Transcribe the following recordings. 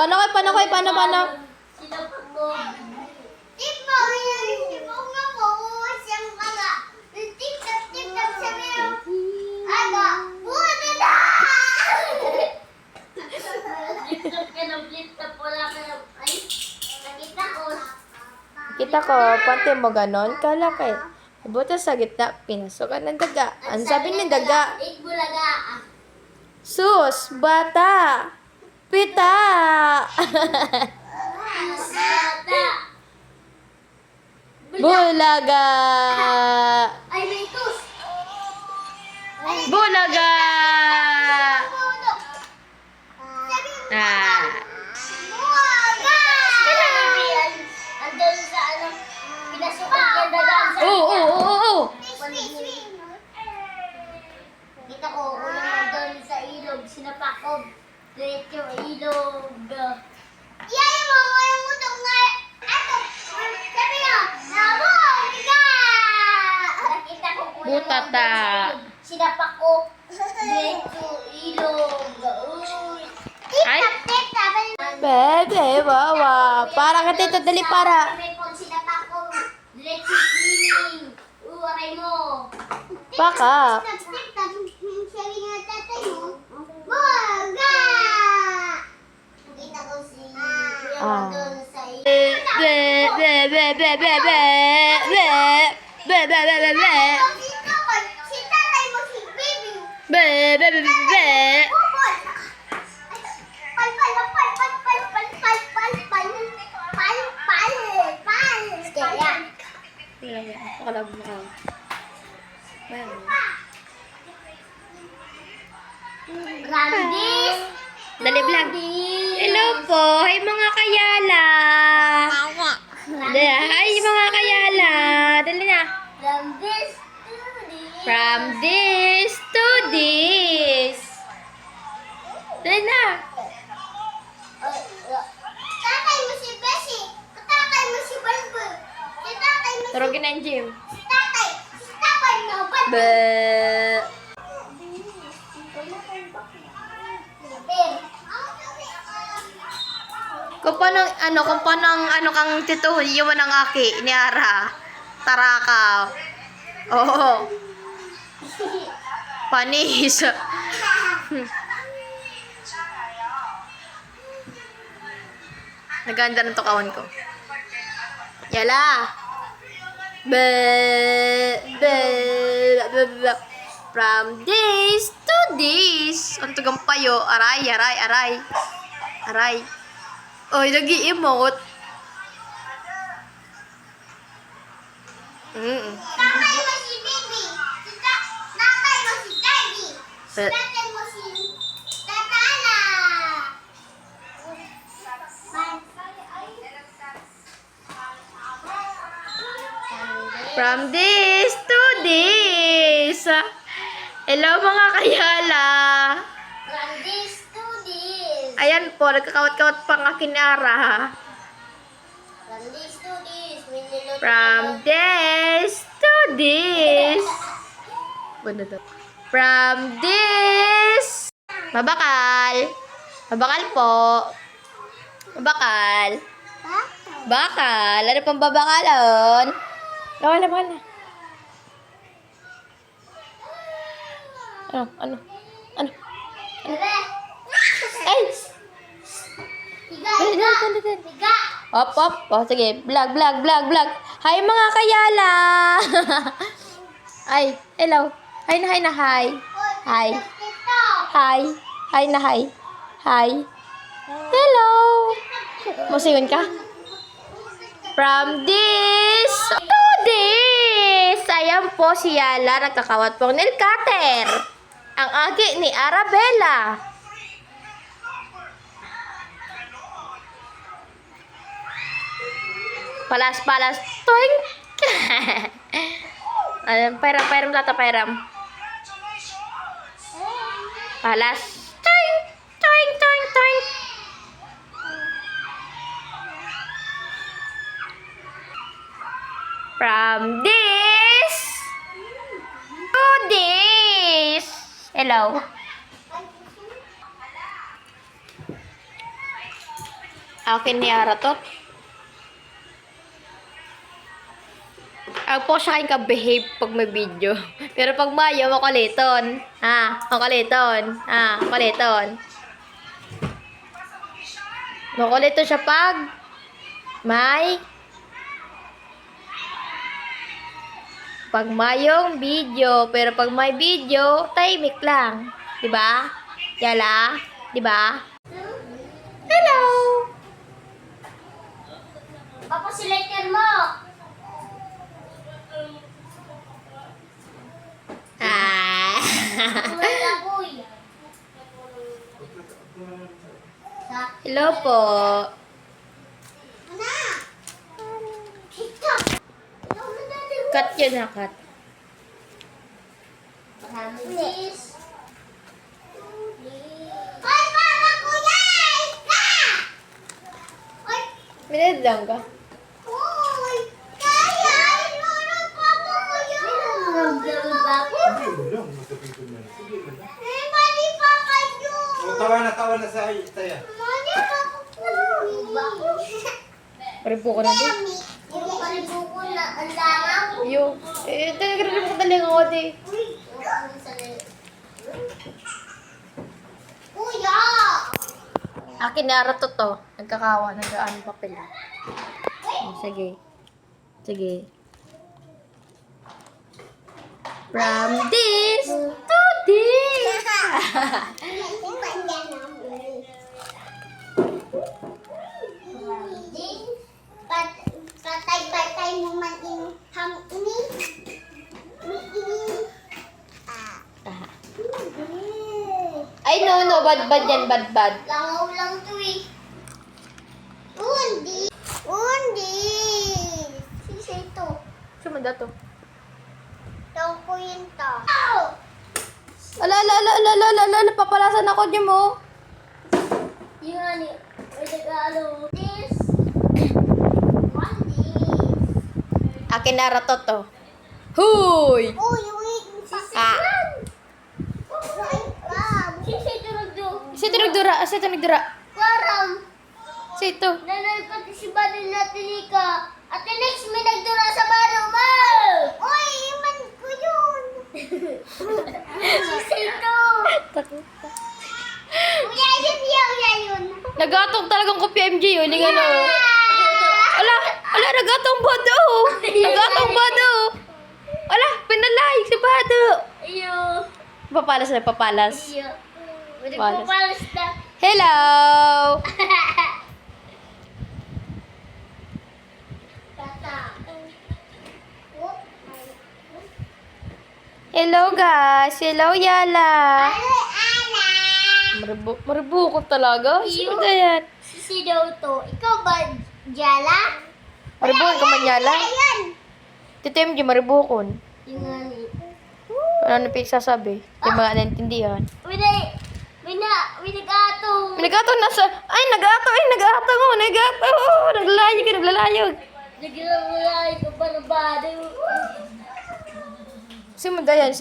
Paano? Sinapak mo. Flip-flop ka ng flip-flop. Wala ka ng... Ay, nakita ko. Kita ko, pati mo ganon, kala kay. Buta sa gitna, pinasukan ng daga. Ang sabi ng daga, Bulaga. sus, bata, pita. Bata. Bulaga. Ay, may tus. Bulaga. Ah. Andun sa ano, pinasukan ka dagaan sa... Oo. Kita ko, unang nandun sa ilog, sinapak ko. Diretso ilog. Nakita ko po yung Butata. nandun sa ilog. Sinapak ko. Diretso ilog. Uy. Ay. Bebe, wawa. Para ka tito, dali para. May pong sinapak ko. Diretso swimming. Aray mo. Baka. Kita ko si Ah. nandun sa ilog. Brandis! Dali vlog. Hello po. Hi mga kayala. Hi mga kayala. Dali na. Brandis! From this to this. Dali na. Tatay mo si Bessie! Tatay mo si Balbul! Tatay mo si Turugin ang gym. tatay! Si tatay mo! Be. Kung paano kang tituhin yung ng aki ni Ara. Tarakaw. Oo. Panis. Naganda ng tukawan ko. Yala. Be. From this to this. Ang tugang payo. Aray. Oy, nag-i-emote. Tatay mo si Bibi! Tatay mo si Daddy! Tatay mo si Tatala! From this to this. Hello mga kayala. Brandis to this! Ayan po, nagkakawat-kawat pang akin ni Ara. Brandis to this! May niluto From this to this. From this. Mabakal. Mabakal po. Mabakal. Bakal. Ano pang babakalon? Wala. Ano? Bebe! Ay! Higa! Dali. Higa! Op. O, sige. Vlog. Hi, mga kayala. Ay, hello. Hi na. Hi. Ito! Hi na. Hi. Hello. Musiyon ka? From this to this. Ayan po si Yala. Nagkakawat pong nail cutter. Ang agi ni Arabella. Palas. Toink. Pairam tata. Palas. Toink. From this to this. Hello. Akin ni Aratot. Ako po siya kayong ka-behave pag may video. Pero pag mayo, makuliton. Makuliton. Makuliton. Makuliton siya pag mayong video. Pero pag may video, tahimik lang. Diba? Yala? Diba? Hello! Papa, silater mo. Uy, apoy. Hello po. Ana. Kita. Cut yun na, cut. Please. Hoy, Papa, Kuya! Ika! Hoy, Minad lang ka. hoy! Kaya! Inurot pa mo ko yun! Hindi mo lang, matapitod na. Sige mo na. Mali, Papa, yun! O, tawa na sa taya. Mali, Papa, ko. Paripo ko na din. Yung palibuko na ang langaw. Yo. Talaga ko taling ako di. Kuya! Akin na arato to. Nagkakawa. Nag-ano papel. Sige. Sige. From this to this. Patay-patay mo man ham ini. Ay, no. Bad yan. Bad. Langaw lang to eh. Undi. Undi. Sisa ito. Sumanda to. Tawag ko yun to. Ow! Ala. Papalasan ako di mo. Yung ano, may nag-alo. This. One this. Akin na arato to. Huy! Uy, wait. Ah. Sisa ito nagdo. Sito nagdura. Parang, Sito. nanay pati si Badal natin ika. At the next may nagdura sa baro mo. Uy, iman ko yun. Sisa ito. Kuya yun. Nagatong talagang kopya MJ yun. Hindi nga no. Ala, nagatong bado. Ala, pinalay si bado. Iyo. Papalas. Iyo. Pwede Palas. ko palas na. Hello! Tata. Hello guys. Hello Yala. Ana. Maribu ko talaga. Sino ba yan? Si daw to. Ikaw ba, Jala? Maribuhon ka man Yala? Ayan. Tito MJ, maribukon. Yung ano. Ano na pinagsasabi? Di ba naintindihan? Winag-atong. Nag-atong nasa... Ay, nag-atong. Naglalayog. Naglalay ko pa na bado. Simundayan.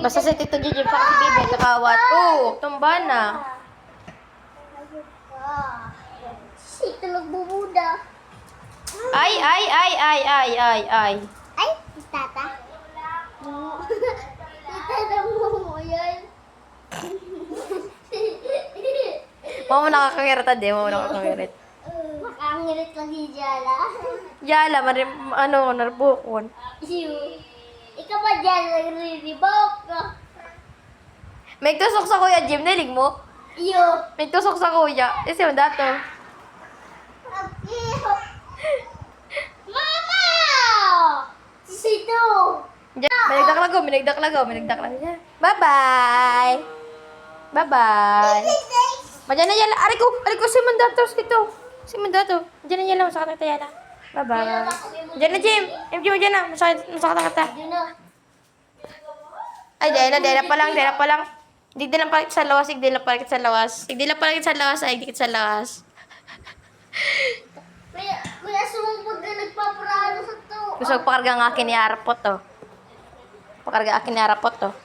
Basta si Tito Gigi pa si Bibi, kakawat. Tumba na. Ito nagbubuda. Ay. Ay, tata. Tata mo yan. Mama nakakakirit din. Nakakangirit. Makangirit lang si Jala. Yala, naribukon. Ikaw ba dyan nagre-revoke ka? May tusok sa kuya Jim, nilig mo? Iyo. May tusok sa kuya. Isi mo dato. Mama! Sisito! Minagdaklagaw. Bye-bye. Madyan na Yala. Ari ko, si Mandato. Madyan na Yala, masakit kita Yala. Bye-bye. Madyan na Jim. MJ, madyan na. Masakit kita. Yun na. Ay, dahil na pa lang. Digdi lang palikit sa lawas. Ay, dikit sa lawas. May asumong na nagpaparano sa to. Gusto ko pakarga ng akin ni Arapot, to.